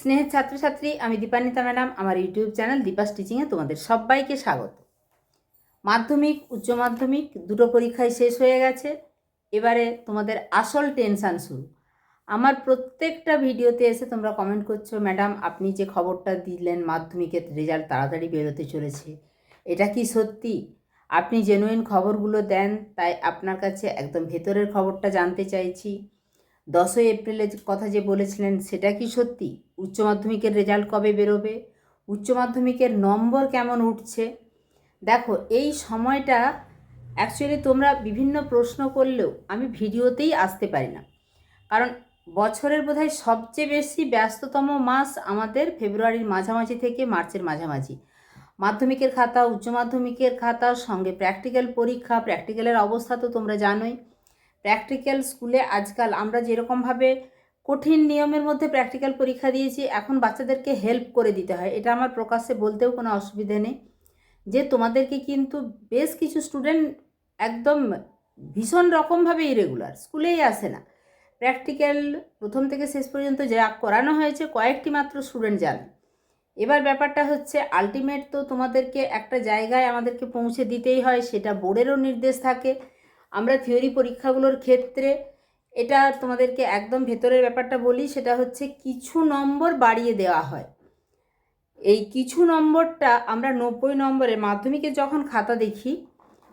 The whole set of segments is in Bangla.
স্নেহের ছাত্রছাত্রী, আমি দীপান্বিতা ম্যাডাম। আমার ইউটিউব চ্যানেল দীপাস টিচিংয়ে তোমাদের সবাইকে স্বাগত। মাধ্যমিক উচ্চ মাধ্যমিক দুটো পরীক্ষায় শেষ হয়ে গেছে। এবারে তোমাদের আসল টেনশান শুরু। আমার প্রত্যেকটা ভিডিওতে এসে তোমরা কমেন্ট করছো, ম্যাডাম আপনি যে খবরটা দিলেন মাধ্যমিকের রেজাল্ট তাড়াতাড়ি বেরোতে চলেছে, এটা কি সত্যি? আপনি জেনুইন খবরগুলো দেন, তাই আপনার কাছে একদম ভেতরের খবরটা জানতে চাইছি। 10ই এপ্রিলের কথা যে বলেছিলেন সেটা কি সত্যি? উচ্চ মাধ্যমিকের রেজাল্ট কবে বেরোবে? উচ্চ মাধ্যমিকের নম্বর কেমন উঠছে? দেখো, এই সময়টা অ্যাকচুয়ালি তোমরা বিভিন্ন প্রশ্ন করলেও আমি ভিডিওতেই আসতে পারি না, কারণ বছরের বোধহয় সবচেয়ে বেশি ব্যস্ততম মাস আমাদের ফেব্রুয়ারির মাঝামাঝি থেকে মার্চের মাঝামাঝি। মাধ্যমিকের খাতা, উচ্চ মাধ্যমিকের খাতা, সঙ্গে প্র্যাকটিক্যাল পরীক্ষা। প্র্যাকটিক্যালের অবস্থা তো তোমরা জানোই। প্র্যাকটিক্যাল স্কুলে আজকাল আমরা যেরকমভাবে কঠিন নিয়মের মধ্যে প্র্যাকটিক্যাল পরীক্ষা দিয়েছি, এখন বাচ্চাদেরকে হেল্প করে দিতে হয়। এটা আমার প্রকাশ্যে বলতেও কোনো অসুবিধে নেই যে তোমাদেরকে কিন্তু বেশ কিছু স্টুডেন্ট একদম ভীষণ রকমভাবে ইরেগুলার, স্কুলেই আসে না। প্র্যাকটিক্যাল প্রথম থেকে শেষ পর্যন্ত যা করানো হয়েছে কয়েকটি মাত্র স্টুডেন্ট জানে। এবার ব্যাপারটা হচ্ছে, আলটিমেট তো তোমাদেরকে একটা জায়গায় আমাদেরকে পৌঁছে দিতেই হয়, সেটা বোর্ডেরও নির্দেশ থাকে। আমরা থিওরি পরীক্ষাগুলোর ক্ষেত্রে এটা তোমাদেরকে একদম ভেতরের ব্যাপারটা বলি, সেটা হচ্ছে কিছু নম্বর বাড়িয়ে দেওয়া হয়। এই কিছু নম্বরটা আমরা 90 নম্বরে মাধ্যমিকে যখন খাতা দেখি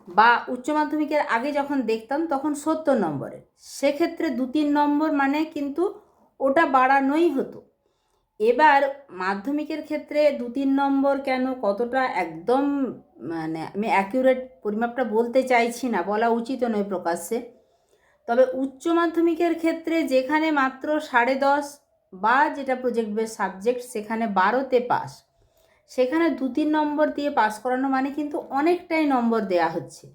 বা উচ্চ মাধ্যমিকের আগে যখন দেখতাম তখন 70 নম্বরে, সেক্ষেত্রে 2-3 নম্বর মানে কিন্তু ওটা বাড়ানোই হতো। এবার মাধ্যমিকের ক্ষেত্রে 2-3 নম্বর কেন, কতটা, একদম মানে আমি অ্যাকিউরেট পরিমাপটা বলতে চাইছি না, বলা উচিত নয় প্রকাশ্যে। তবে উচ্চ মাধ্যমিকের ক্ষেত্রে যেখানে মাত্র 10.5 বা যেটা প্রজেক্ট বেস সাবজেক্ট সেখানে 12তে পাস, সেখানে 2-3 নম্বর দিয়ে পাস করানো মানে কিন্তু অনেকটাই নম্বর দেয়া হচ্ছে।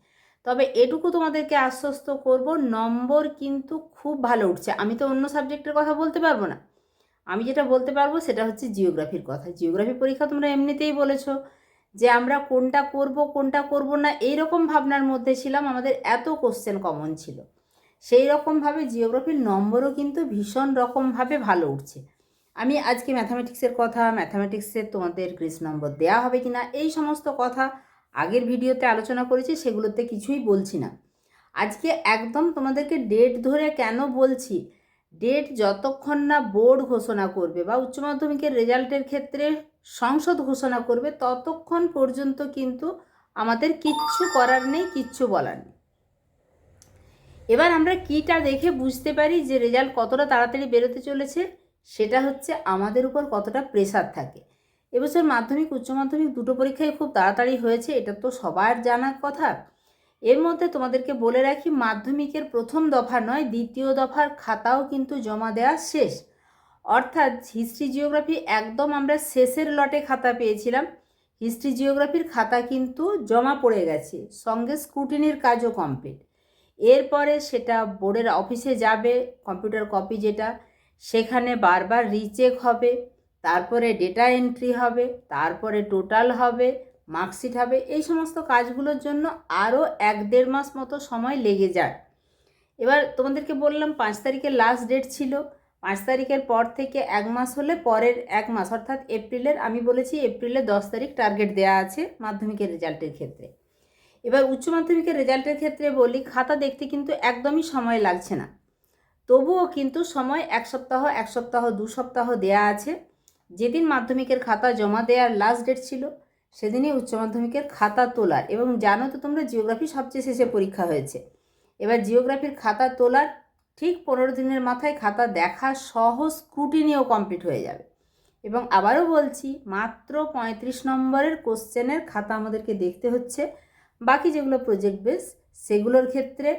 তবে এটুকু তোমাদেরকে আশ্বস্ত করব, নম্বর কিন্তু খুব ভালো উঠছে। আমি তো অন্য সাবজেক্টের কথা বলতে পারবো না, আমি যেটা বলতে পারবো সেটা হচ্ছে জিওগ্রাফির কথা। জিওগ্রাফি পরীক্ষা তোমরা এমনিতেই বলেছো যে আমরা কোনটা করব কোনটা করব না এইরকম ভাবনার মধ্যে ছিলাম, আমাদের এত কোশ্চেন কমন ছিল। সেই রকমভাবে জিওগ্রাফির নম্বরও কিন্তু ভীষণ রকমভাবে ভালো উঠছে। আমি আজকে ম্যাথামেটিক্সের কথা, ম্যাথামেটিক্সের তোমাদের গ্রেস নম্বর দেওয়া হবে কি না, এই সমস্ত কথা আগের ভিডিওতে আলোচনা করেছি, সেগুলোতে কিছুই বলছি না। আজকে একদম তোমাদেরকে ডেট ধরে কেন বলছি, ডেট যতক্ষণ না বোর্ড ঘোষণা করবে বা উচ্চ মাধ্যমিকের রেজাল্টের ক্ষেত্রে সংসদ ঘোষণা করবে ততক্ষণ পর্যন্ত কিন্তু আমাদের কিচ্ছু করার নেই, কিচ্ছু বলার নেই। এবার আমরা কীটা দেখে বুঝতে পারি যে রেজাল্ট কতটা তাড়াতাড়ি বেরোতে চলেছে, সেটা হচ্ছে আমাদের উপর কতটা প্রেশার থাকে। এবছর মাধ্যমিক উচ্চ মাধ্যমিক দুটো পরীক্ষাই খুব তাড়াতাড়ি হয়েছে, এটা তো সবার জানার কথা। এর মধ্যে তোমাদেরকে বলে রাখি, মাধ্যমিকের প্রথম দফা নয়, দ্বিতীয় দফার খাতাও কিন্তু জমা দেওয়া শেষ। অর্থাৎ হিস্ট্রি জিওগ্রাফি একদম আমরা শেষের লটে খাতা পেয়েছিলাম। হিস্ট্রি জিওগ্রাফির খাতা কিন্তু জমা পড়ে গেছে, সঙ্গে স্ক্রুটিনির কাজও কমপ্লিট। এরপরে সেটা বোর্ডের অফিসে যাবে, কম্পিউটার কপি যেটা, সেখানে বারবার রিচেক হবে, তারপরে ডেটা এন্ট্রি হবে, তারপরে টোটাল হবে, মার্কশিট হবে। এই সমস্ত কাজগুলোর জন্য আরও 1-1.5 মাস মতো সময় লেগে যায়। এবার তোমাদেরকে বললাম 5 তারিখের লাস্ট ডেট ছিল, 5 তারিখের পর থেকে 1 মাস হলে পরের 1 মাস অর্থাৎ এপ্রিলের, আমি বলেছি এপ্রিলের 10 তারিখ টার্গেট দেওয়া আছে মাধ্যমিকের রেজাল্টের ক্ষেত্রে। এবার উচ্চ মাধ্যমিকের রেজাল্টের ক্ষেত্রে বলি, খাতা দেখতে কিন্তু একদমই সময় লাগছে না, তবুও কিন্তু সময় 1 সপ্তাহ 1 সপ্তাহ 2 সপ্তাহ দেয়া আছে। যেদিন মাধ্যমিকের খাতা জমা দেওয়ার লাস্ট ডেট ছিল সেদিনই উচ্চ মাধ্যমিকের খাতা তোলার, এবং জানো তো তোমরা জিওগ্রাফি সবচেয়ে শেষে পরীক্ষা হয়েছে। এবার জিওগ্রাফির খাতা তোলার ঠিক 15 দিনের মাথায় খাতা দেখা সহ স্ক্রুটিনিও কমপ্লিট হয়ে যাবে। এবং আবারও বলছি, মাত্র 35 নম্বরের কোশ্চেনের খাতা আমাদেরকে দেখতে হচ্ছে। বাকি যেগুলো প্রজেক্ট বেস সেগুলোর ক্ষেত্রে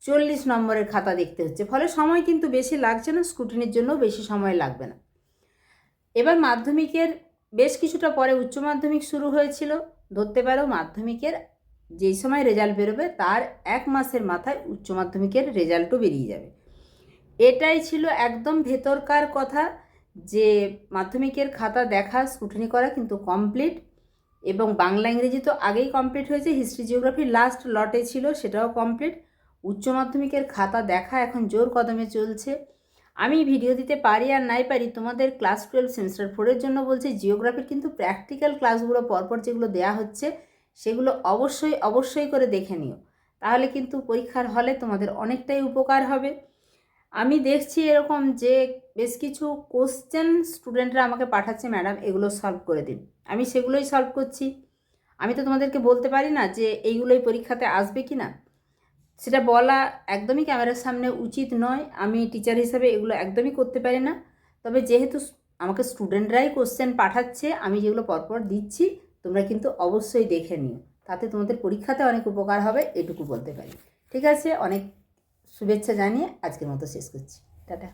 40 নম্বরের খাতা দেখতে হচ্ছে, ফলে সময় কিন্তু বেশি লাগছে না, স্ক্রুটিনির জন্য বেশি সময় লাগবে না। এবার মাধ্যমিকের বেশ কিছুটা পরে উচ্চ মাধ্যমিক শুরু হয়েছিল, ধরতে পারো মাধ্যমিকের যেই সময় রেজাল্ট বেরোবে তার 1 মাসের মাথায় উচ্চ মাধ্যমিকের রেজাল্টও বেরিয়ে যাবে। এটাই ছিল একদম ভেতরকার কথা, যে মাধ্যমিকের খাতা দেখা স্ক্রুটিনি করা কিন্তু কমপ্লিট, এবং বাংলা ইংরেজি তো আগেই কমপ্লিট হয়েছে, হিস্ট্রি জিওগ্রাফি লাস্ট লটে ছিল সেটাও কমপ্লিট। উচ্চ মাধ্যমিকের খাতা দেখা এখন জোর কদমে চলছে। আমি ভিডিও দিতে পারি আর নাই পারি, তোমাদের ক্লাস 12 সেমিস্টার 4-এর জন্য বলছি, জিওগ্রাফির কিন্তু প্র্যাকটিক্যাল ক্লাসগুলো পরপর যেগুলো দেয়া হচ্ছে সেগুলো অবশ্যই অবশ্যই করে দেখে নিও, তাহলে কিন্তু পরীক্ষার হলে তোমাদের অনেকটাই উপকার হবে। আমি দেখছি এরকম যে বেশ কিছু কোশ্চেন স্টুডেন্টরা আমাকে পাঠাচ্ছে, ম্যাডাম এগুলো সলভ করে দিন। আমি সেগুলোই সলভ করছি। আমি তো তোমাদেরকে বলতে পারি না যে এইগুলোই পরীক্ষাতে আসবে কি না, সেটা বলা একদমই ক্যামেরার সামনে উচিত নয়। আমি টিচার হিসেবে এগুলো একদমই করতে পারি না। তবে যেহেতু আমাকে স্টুডেন্টরাই কোশ্চেন পাঠাচ্ছে, আমি যেগুলো পরপর দিচ্ছি তোমরা কিন্তু অবশ্যই দেখে নিও, তাতে তোমাদের পরীক্ষাতে অনেক উপকার হবে, এটুকু বলতে পারি। ঠিক আছে, অনেক শুভেচ্ছা জানিয়ে আজকের মতো শেষ করছি। টাটা।